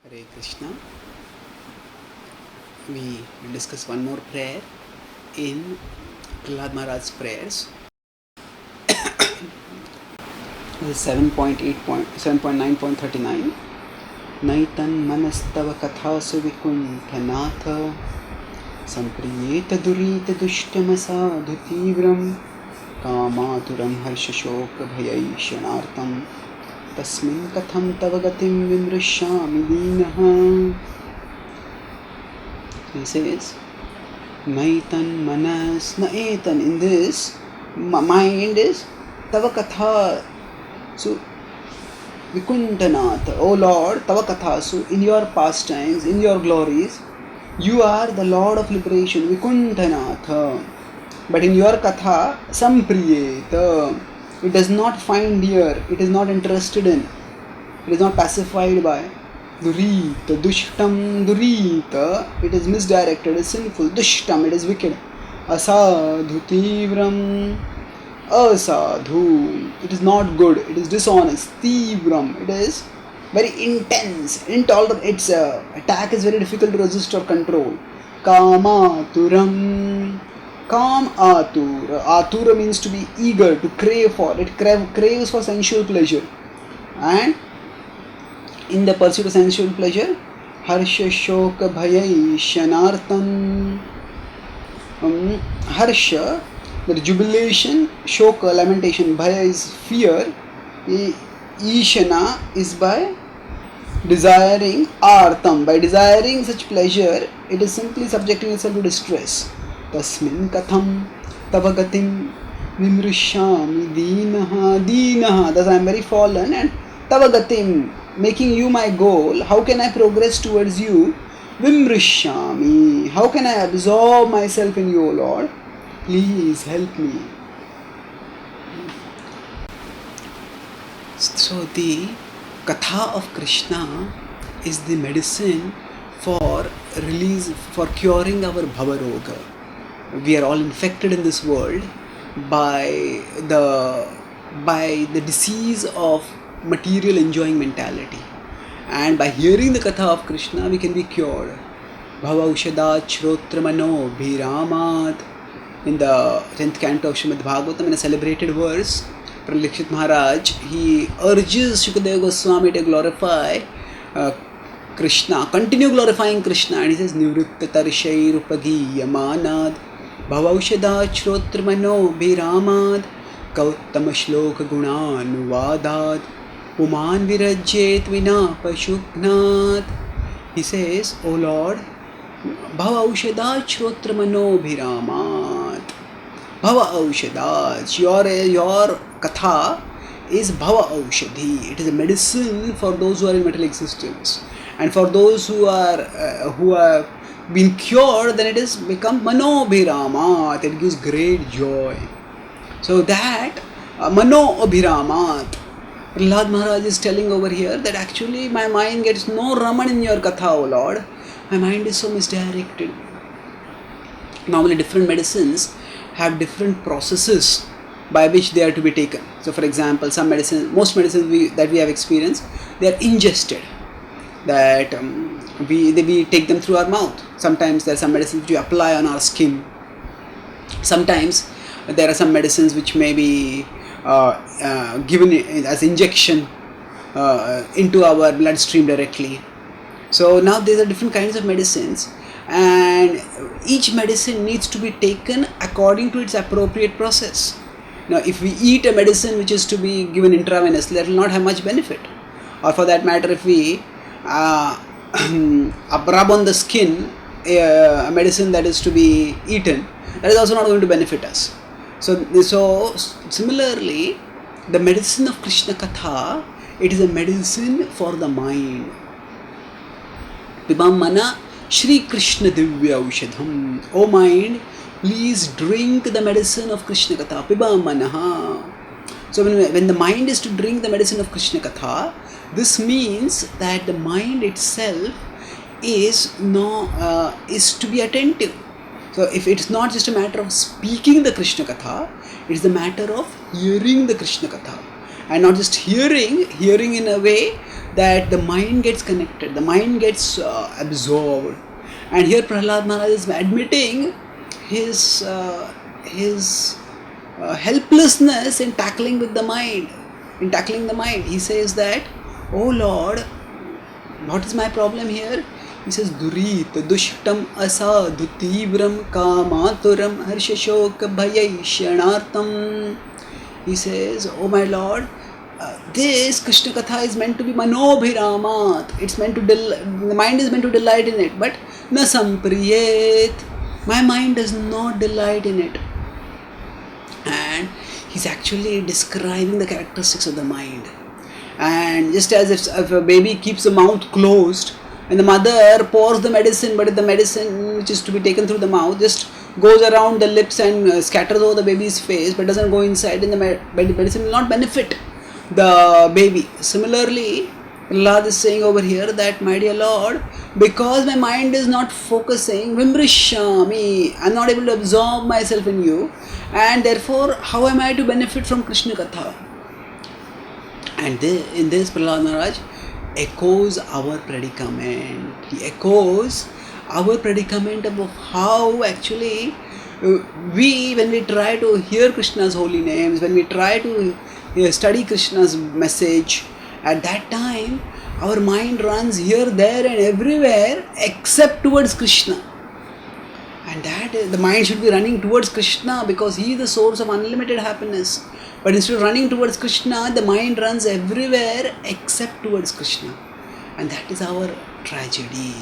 Hare Krishna. We will discuss one more prayer in Prahlad Maharaj's prayers. This is 7.9.39. Naitan manastava kathasu vikunthanatha sampriyeta durita dushtamasa tivram kamaturam harshashoka bhayaishanartam tasmin katham tava gatim vimrishami dinaha. He says, Naitan manas naetan. In this, mind is tava katha. So, Vikuntanatha, O Lord, tava kathasu, in your pastimes, in your glories, you are the Lord of liberation, Vikuntanatha. But in your katha, sampriyeta, it does not find here, it is not interested in, it is not pacified by. Durita, dushtam, durita, it is misdirected, it is sinful. Dushtam, it is wicked. Asadhu, tivram, asadhu, it is not good, it is dishonest. Tivram, it is very intense, intolerable, its attack is very difficult to resist or control. Kamaturam, kam atura. Atura means to be eager, to crave for, it craves for sensual pleasure. And in the pursuit of sensual pleasure, Harsha Shoka Bhayai Shanartam. Harsha, the jubilation, Shoka, lamentation, Bhaya is fear, Ishana is by desiring, Artam, by desiring such pleasure, it is simply subjecting itself to distress. Tasmin Katham Tavagatim Vimrishami Dinaha Dinaha. Thus I am very fallen and Tavagatim, making you my goal. How can I progress towards you? Vimrishami, how can I absorb myself in you, O Lord? Please help me. So the Katha of Krishna is the medicine for release, for curing our Bhavaroga. We are all infected in this world by the disease of material enjoying mentality, and by hearing the Katha of Krishna we can be cured. Bhavaushada Shrotra-mano Bhiramat. In the 10th canto of Srimad Bhagavatam, in a celebrated verse, Parikshit Maharaj, he urges Shukadeva Goswami to glorify Krishna, continue glorifying Krishna, and he says, Nivritta Tarshai Rupagiyamanad Bhavaushada Shrotra-mano Bhiramat Gautama Shloka Gunanuvadat Puman Virajyet Vina Pashuknat. He says, O Lord, Bhava Aushada Shrotra Mano Bhiramat. Bhava Aushada, your Katha is Bhava Aushadhi. It is a medicine for those who are in material existence. And for those who have been cured, then it has become Mano Bhiramat. It gives great joy. So that Mano Abhiramat, Prahlad Maharaj is telling over here that actually my mind gets no Raman in your Katha, O Lord. My mind is so misdirected. Normally different medicines have different processes by which they are to be taken. So for example, most medicines that we have experienced, they are ingested. That we take them through our mouth. Sometimes there are some medicines which we apply on our skin. Sometimes there are some medicines which may be given as injection into our bloodstream directly. So now there are different kinds of medicines, and each medicine needs to be taken according to its appropriate process. Now if we eat a medicine which is to be given intravenously, that will not have much benefit. Or for that matter, if we rub on the skin a medicine that is to be eaten, that is also not going to benefit us. So similarly, the medicine of Krishna Katha, it is a medicine for the mind. Pibam mana Shri Krishna Divya Aushadham. O mind, please drink the medicine of Krishna Katha. Pibam manaha. So when the mind is to drink the medicine of Krishna Katha, this means that the mind itself is to be attentive. So if it's not just a matter of speaking the Krishna Katha, it's the matter of hearing the Krishna Katha. And not just hearing in a way that the mind gets connected, the mind gets absorbed. And here Prahlad Maharaj is admitting his helplessness in tackling with the mind, in tackling the mind. He says that, oh Lord, what is my problem here? He says, Durit, Dushtam Asadhu Tibram Kamaturam Harshashok Bhayaishanartam. He says, oh my Lord, this Krishna Katha is meant to be Manobhiramat. It's meant to the mind is meant to delight in it, but na sampriyet. My mind does not delight in it. And he's actually describing the characteristics of the mind. And just as if a baby keeps the mouth closed and the mother pours the medicine, but if the medicine which is to be taken through the mouth just goes around the lips and scatters over the baby's face but doesn't go inside, and the medicine will not benefit the baby. Similarly, Prahlad is saying over here that, my dear Lord, because my mind is not focusing, Vimrishami, I am not able to absorb myself in you, and therefore how am I to benefit from Krishna Katha? And in this Prahlad Maharaj echoes our predicament. He echoes our predicament of how actually when we try to hear Krishna's holy names, when we try to study Krishna's message, at that time our mind runs here, there and everywhere except towards Krishna. And that the mind should be running towards Krishna because he is the source of unlimited happiness. But instead of running towards Krishna, the mind runs everywhere except towards Krishna. And that is our tragedy.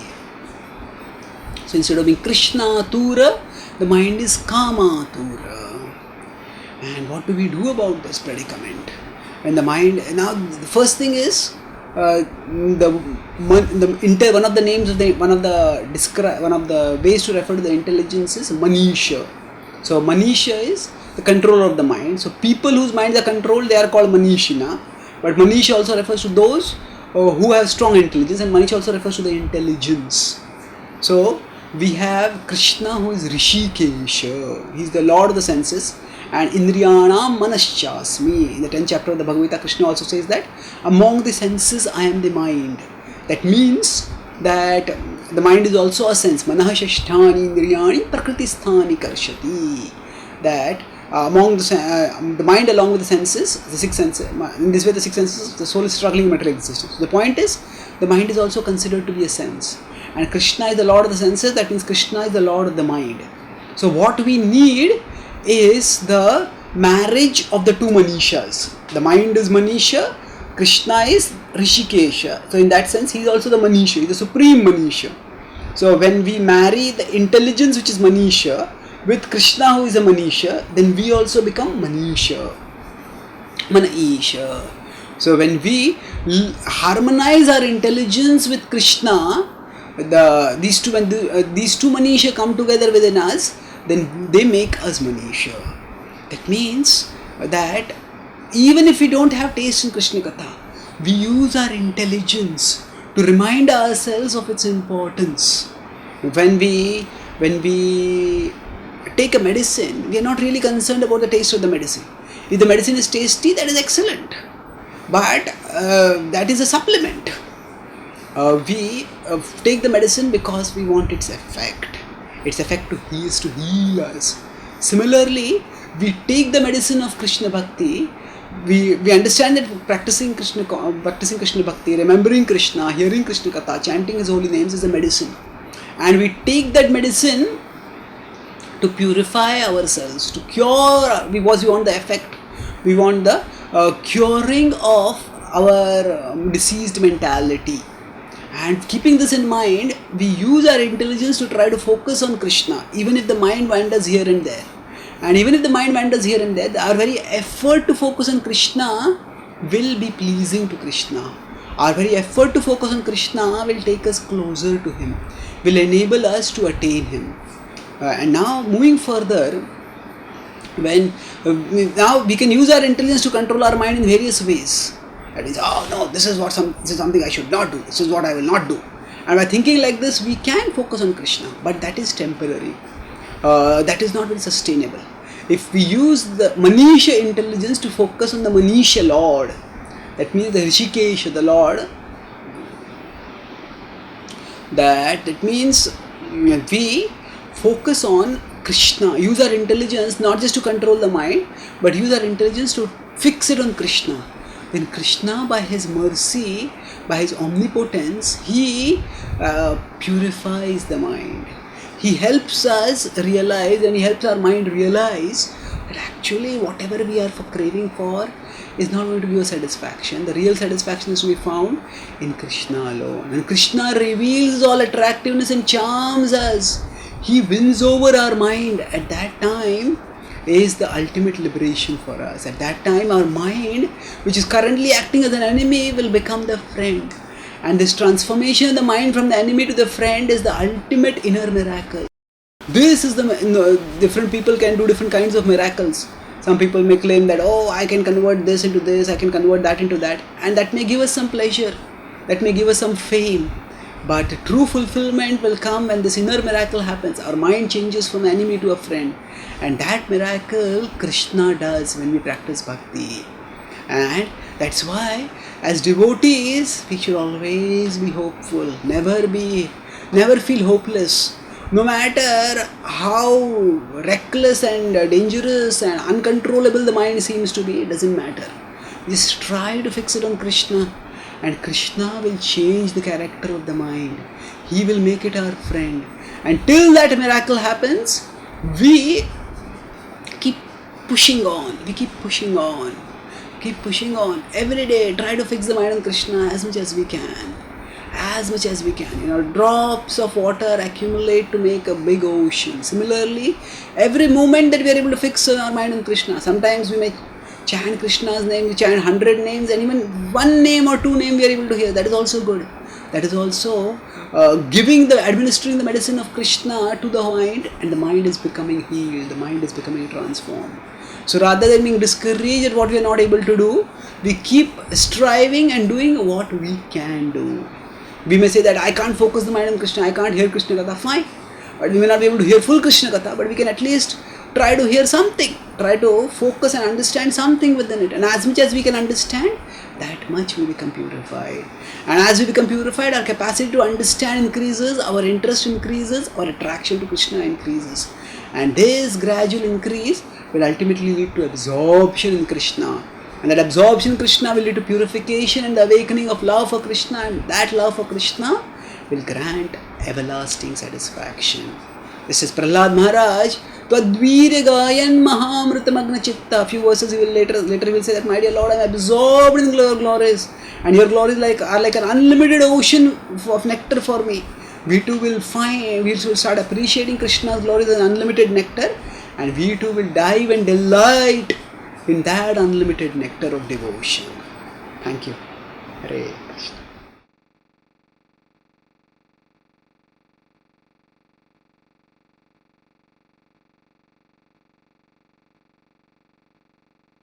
So instead of being Krishna Tura, the mind is Kama Tura. And what do we do about this predicament? When the mind, now the first thing is one of the names of one of the ways to refer to the intelligence is manisha. So manisha is the controller of the mind. So people whose minds are controlled, they are called manishina. But manisha also refers to those who have strong intelligence, and manisha also refers to the intelligence. So we have Krishna, who is Hrshikesha. He is the Lord of the senses. And Indriyanam Manaschasmi. In the 10th chapter of the Bhagavad-gita, Krishna also says that among the senses I am the mind. That means that the mind is also a sense. Manaha Shasthani Indriyani Prakritisthani Karshati. That among the mind along with the senses, the six senses, in this way the six senses, the soul is struggling in material existence. So the point is, the mind is also considered to be a sense. And Krishna is the Lord of the senses, that means Krishna is the Lord of the mind. So what we need is the marriage of the two manishas. The mind is manisha, Krishna is Hrshikesha. So in that sense, he is also the manisha, he is the supreme manisha. So when we marry the intelligence which is manisha with Krishna who is a manisha, then we also become manisha, manaisha. So when we harmonize our intelligence with Krishna, these two manisha come together within us, then they make us manisha. That means that even if we don't have taste in Krishna Katha, we use our intelligence to remind ourselves of its importance. When we take a medicine, we are not really concerned about the taste of the medicine. If the medicine is tasty, that is excellent. But that is a supplement. We take the medicine because we want its effect. Its effect is to heal us. Similarly, we take the medicine of Krishna Bhakti. We understand that practicing Krishna Bhakti, remembering Krishna, hearing Krishna Katha, chanting his holy names is a medicine. And we take that medicine to purify ourselves, to cure, because we want the effect. We want the curing of our diseased mentality. And keeping this in mind, we use our intelligence to try to focus on Krishna, even if the mind wanders here and there. And even if the mind wanders here and there, our very effort to focus on Krishna will be pleasing to Krishna. Our very effort to focus on Krishna will take us closer to Him, will enable us to attain Him. And now moving further, now we can use our intelligence to control our mind in various ways. That is, oh no, this is something I should not do. This is what I will not do. And by thinking like this, we can focus on Krishna, but that is temporary. That is not very sustainable. If we use the manisha intelligence to focus on the manisha Lord, that means the Hrshikesha, the Lord, that it means we focus on Krishna, use our intelligence not just to control the mind, but use our intelligence to fix it on Krishna. Then Krishna, by his mercy, by his omnipotence, he purifies the mind. He helps us realize, and he helps our mind realize that actually whatever we are craving for is not going to give us satisfaction. The real satisfaction is to be found in Krishna alone. And Krishna reveals all attractiveness and charms us. He wins over our mind. At that time is the ultimate liberation for us. At that time our mind, which is currently acting as an enemy, will become the friend. And this transformation of the mind from the enemy to the friend is the ultimate inner miracle. This is different people can do different kinds of miracles. Some people may claim that, oh, I can convert this into this, I can convert that into that, and that may give us some pleasure, that may give us some fame. But true fulfillment will come when this inner miracle happens. Our mind changes from enemy to a friend, and that miracle Krishna does when we practice bhakti. And that's why as devotees we should always be hopeful, never feel hopeless. No matter how reckless and dangerous and uncontrollable the mind seems to be, it doesn't matter. Just try to fix it on Krishna, and Krishna will change the character of the mind. He will make it our friend. And till that miracle happens, we keep pushing on. Keep pushing on. Every day, try to fix the mind on Krishna as much as we can. Drops of water accumulate to make a big ocean. Similarly, every moment that we are able to fix our mind on Krishna, sometimes we may chant Krishna's name, we chant 100 names, and even one name or two names we are able to hear. That is also good. That is also administering the medicine of Krishna to the mind, and the mind is becoming healed, the mind is becoming transformed. So rather than being discouraged at what we are not able to do, we keep striving and doing what we can do. We may say that I can't focus the mind on Krishna, I can't hear Krishna Katha, fine. But we may not be able to hear full Krishna Katha, but we can at least try to hear something, try to focus and understand something within it. And as much as we can understand, that much we become purified. And as we become purified, our capacity to understand increases, our interest increases, our attraction to Krishna increases. And this gradual increase will ultimately lead to absorption in Krishna. And that absorption in Krishna will lead to purification and the awakening of love for Krishna, and that love for Krishna will grant everlasting satisfaction. This is Prahlad Maharaj. Tadvire gayan mahamrita magna chitta. A few verses he will later will say that, my dear Lord, I am absorbed in your glories, and your glories are like an unlimited ocean of nectar for me. We too will start appreciating Krishna's glories as unlimited nectar, and we too will dive and delight in that unlimited nectar of devotion. Thank you. Hare Krishna.